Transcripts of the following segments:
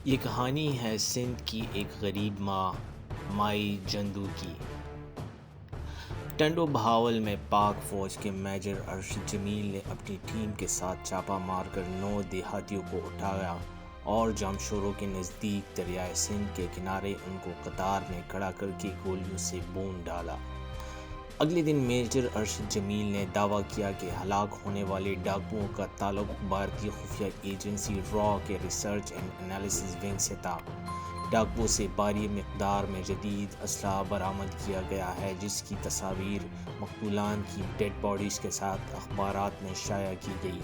یہ کہانی ہے سندھ کی ایک غریب ماں مائی جندو کی۔ ٹنڈو بہاول میں پاک فوج کے میجر ارشد جمیل نے اپنی ٹیم کے ساتھ چھاپا مار کر 9 دیہاتیوں کو اٹھایا اور جامشورو کے نزدیک دریائے سندھ کے کنارے ان کو قطار میں کھڑا کر کے گولیوں سے بھون ڈالا۔ اگلے دن میجر ارشد جمیل نے دعویٰ کیا کہ ہلاک ہونے والے ڈاکوؤں کا تعلق بھارتی خفیہ ایجنسی را کے ریسرچ اینڈ انالیسس ونگ سے تھا۔ ڈاکوؤں سے بھاری مقدار میں جدید اسلحہ برآمد کیا گیا ہے، جس کی تصاویر مقتولان کی ڈیڈ باڈیز کے ساتھ اخبارات میں شائع کی گئی۔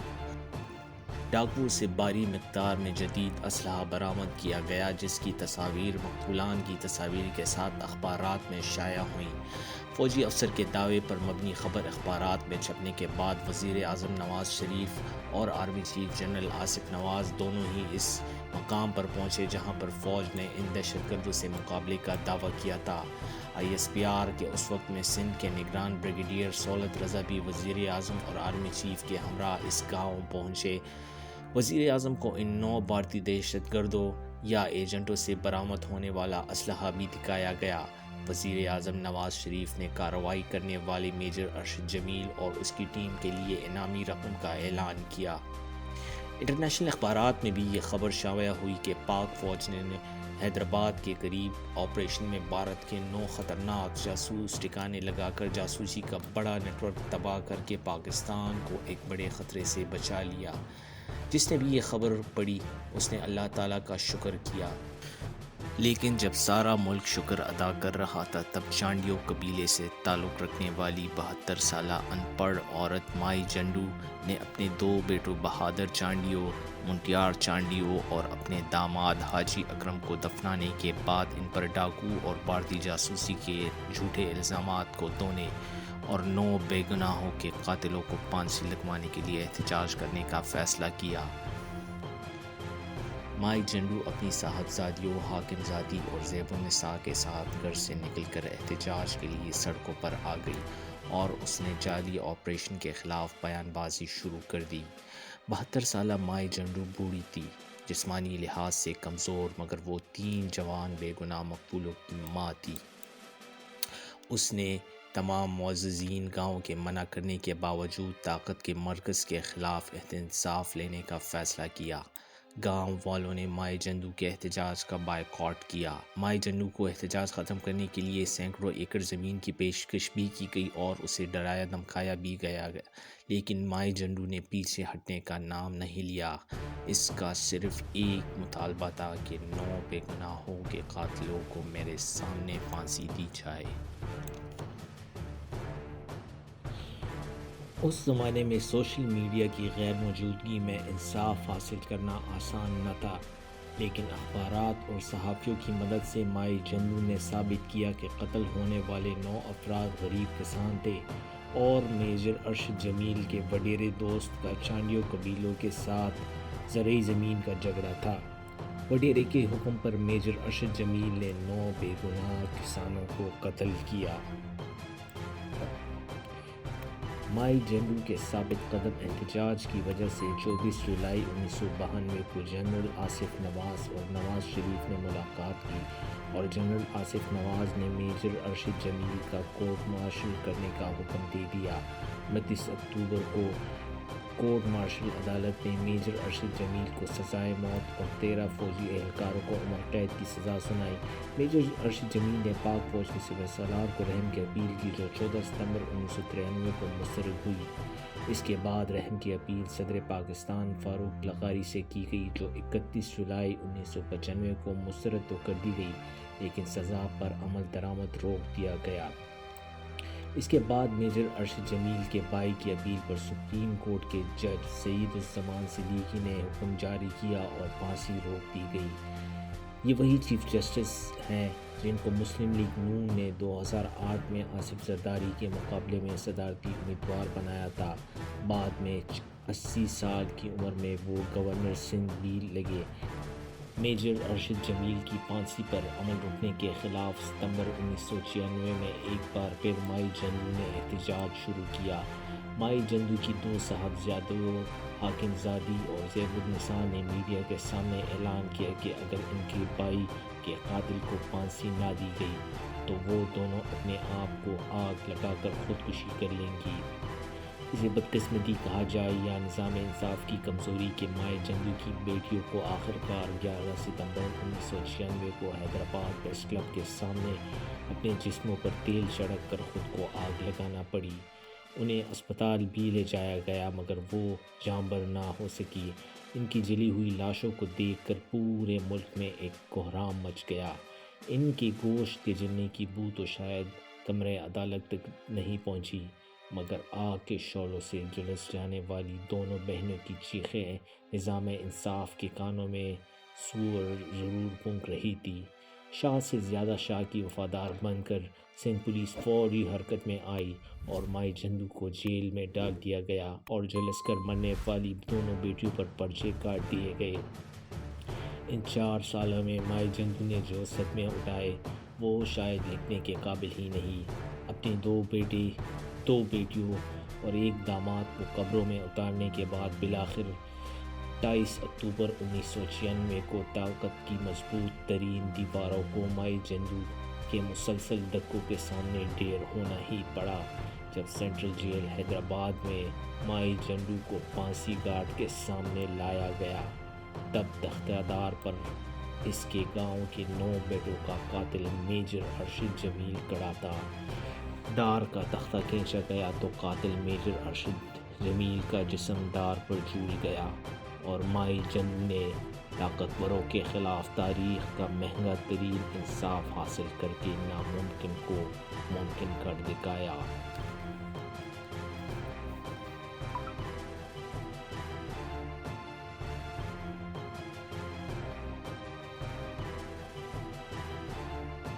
ڈاکوؤں سے بھاری مقدار میں جدید اسلحہ برآمد کیا گیا، جس کی تصاویر مقتولان کی تصاویر کے ساتھ اخبارات میں شائع ہوئیں۔ فوجی افسر کے دعوے پر مبنی خبر اخبارات میں چھپنے کے بعد وزیر اعظم نواز شریف اور آرمی چیف جنرل آصف نواز دونوں ہی اس مقام پر پہنچے جہاں پر فوج نے ان دہشت گردوں سے مقابلے کا دعویٰ کیا تھا۔ ISPR کے اس وقت میں سندھ کے نگران بریگیڈیئر سہولت رضا بھی وزیر اعظم اور آرمی چیف کے ہمراہ اس گاؤں پہنچے۔ وزیر اعظم کو ان 9 بھارتی دہشت گردوں یا ایجنٹوں سے برآمد ہونے والا اسلحہ بھی دکھایا گیا۔ وزیر اعظم نواز شریف نے کارروائی کرنے والے میجر ارشد جمیل اور اس کی ٹیم کے لیے انعامی رقم کا اعلان کیا۔ انٹرنیشنل اخبارات میں بھی یہ خبر شائع ہوئی کہ پاک فوج نے حیدرآباد کے قریب آپریشن میں بھارت کے 9 خطرناک جاسوس ٹھکانے لگا کر جاسوسی کا بڑا نیٹ ورک تباہ کر کے پاکستان کو ایک بڑے خطرے سے بچا لیا۔ جس نے بھی یہ خبر پڑھی اس نے اللہ تعالیٰ کا شکر کیا۔ لیکن جب سارا ملک شکر ادا کر رہا تھا تب چانڈیو قبیلے سے تعلق رکھنے والی 72 سالہ ان پڑھ عورت مائی جنڈو نے اپنے 2 بیٹوں بہادر چانڈیو، منٹیار چانڈیو اور اپنے داماد حاجی اکرم کو دفنانے کے بعد ان پر ڈاکو اور بھارتی جاسوسی کے جھوٹے الزامات کو دھونے اور 9 بے گناہوں کے قاتلوں کو پھانسی لگوانے کے لیے احتجاج کرنے کا فیصلہ کیا۔ مائی جنڈو اپنی صاحبزادیوں، حاکم زادی اور زیب النساء کے ساتھ گھر سے نکل کر احتجاج کے لیے سڑکوں پر آ گئی اور اس نے جعلی آپریشن کے خلاف بیان بازی شروع کر دی۔ 72 سالہ مائی جنڈو بوڑھی تھی، جسمانی لحاظ سے کمزور، مگر وہ 3 جوان بے گناہ مقتولوں کی ماں تھی۔ اس نے تمام معززین گاؤں کے منع کرنے کے باوجود طاقت کے مرکز کے خلاف احتساب لینے کا فیصلہ کیا۔ گاؤں والوں نے مائی جنڈو کے احتجاج کا بائیکاٹ کیا۔ مائی جنڈو کو احتجاج ختم کرنے کے لیے سینکڑوں ایکڑ زمین کی پیشکش بھی کی گئی اور اسے ڈرایا دھمکایا بھی گیا، لیکن مائی جنڈو نے پیچھے ہٹنے کا نام نہیں لیا۔ اس کا صرف ایک مطالبہ تھا کہ 9 بے گناہوں کے قاتلوں کو میرے سامنے پھانسی دی جائے۔ اس زمانے میں سوشل میڈیا کی غیر موجودگی میں انصاف حاصل کرنا آسان نہ تھا، لیکن اخبارات اور صحافیوں کی مدد سے مائی جنڈو نے ثابت کیا کہ قتل ہونے والے 9 افراد غریب کسان تھے اور میجر ارشد جمیل کے وڈیرے دوست کا چانڈیو قبیلوں کے ساتھ زرعی زمین کا جھگڑا تھا۔ وڈیرے کے حکم پر میجر ارشد جمیل نے 9 بے گناہ کسانوں کو قتل کیا۔ مائی جنڈو کے ثابت قدم احتجاج کی وجہ سے 24 جولائی 1992 کو جنرل آصف نواز اور نواز شریف نے ملاقات کی اور جنرل آصف نواز نے میجر ارشد جمیل کا کورٹ مارشل کرنے کا حکم دے دیا۔ 29 اکتوبر کو کورٹ مارشل عدالت نے میجر ارشد جمیل کو سزائے موت اور 13 فوجی اہلکاروں کو عمر قید کی سزا سنائی۔ میجر ارشد جمیل نے پاک فوج کے سپہ سالار کو رحم کی اپیل کی جو 14 ستمبر 1993 کو مسترد ہوئی۔ اس کے بعد رحم کی اپیل صدر پاکستان فاروق لغاری سے کی گئی جو 31 جولائی 1995 کو مسترد تو کر دی گئی، لیکن سزا پر عمل درآمد روک دیا گیا۔ اس کے بعد میجر ارشد جمیل کے بھائی کی اپیل پر سپریم کورٹ کے جج سعید الزمان صدیقی نے حکم جاری کیا اور پھانسی روک دی گئی۔ یہ وہی چیف جسٹس ہیں جن کو مسلم لیگ نون نے 2008 میں آصف زرداری کے مقابلے میں صدارتی امیدوار بنایا تھا۔ بعد میں 80 سال کی عمر میں وہ گورنر سندھ بھی لگے۔ میجر ارشد جمیل کی پھانسی پر عمل روکنے کے خلاف ستمبر 1996 میں ایک بار پھر مائی جنڈو نے احتجاج شروع کیا۔ مائی جندو کی 2 صاحبزادوں حاکم زادی اور زیب النساء نے میڈیا کے سامنے اعلان کیا کہ اگر ان کے بھائی کے قاتل کو پھانسی نہ دی گئی تو وہ دونوں اپنے آپ کو آگ لگا کر خودکشی کر لیں گی۔ اسے بدقسمتی کہا جائے یا نظام انصاف کی کمزوری کہ مائی جندو کی بیٹیوں کو آخرکار 11 ستمبر 1996 کو حیدرآباد پریس کلب کے سامنے اپنے جسموں پر تیل چھڑک کر خود کو آگ لگانا پڑی۔ انہیں اسپتال بھی لے جایا گیا مگر وہ جاں بر نہ ہو سکی۔ ان کی جلی ہوئی لاشوں کو دیکھ کر پورے ملک میں ایک کوہرام مچ گیا۔ ان کے گوشت کے جلنے کی بو تو شاید کمرے عدالت تک نہیں پہنچی، مگر آگ کے شعلوں سے جھلس جانے والی دونوں بہنوں کی چیخیں نظام انصاف کے کانوں میں ضرور گونج رہی تھی۔ شاہ سے زیادہ شاہ کی وفادار بن کر سندھ پولیس فوری حرکت میں آئی اور مائی جندو کو جیل میں ڈال دیا گیا اور جھلس کر مرنے والی دونوں بیٹیوں پر پرچے کاٹ دیے گئے۔ ان 4 سالوں میں مائی جندو نے جو صدمے اٹھائے وہ شاید لکھنے کے قابل ہی نہیں۔ اپنی 2 بیٹیوں اور 1 داماد کو قبروں میں اتارنے کے بعد بالآخر 28 اکتوبر 1996 کو طاقت کی مضبوط ترین دیواروں کو مائی جندو کے مسلسل دھکوں کے سامنے ڈھیر ہونا ہی پڑا جب سینٹرل جیل حیدرآباد میں مائی جندو کو پھانسی گھاٹ کے سامنے لایا گیا۔ تب تختہ دار پر اس کے گاؤں کے 9 بیٹوں کا قاتل میجر ارشد جمیل کھڑا تھا۔ دار کا تختہ کھینچا گیا تو قاتل میجر ارشد جمیل کا جسم دار پر جھول گیا اور مائی جندو نے طاقتوروں کے خلاف تاریخ کا مہنگا ترین انصاف حاصل کر کے ناممکن کو ممکن کر دکھایا۔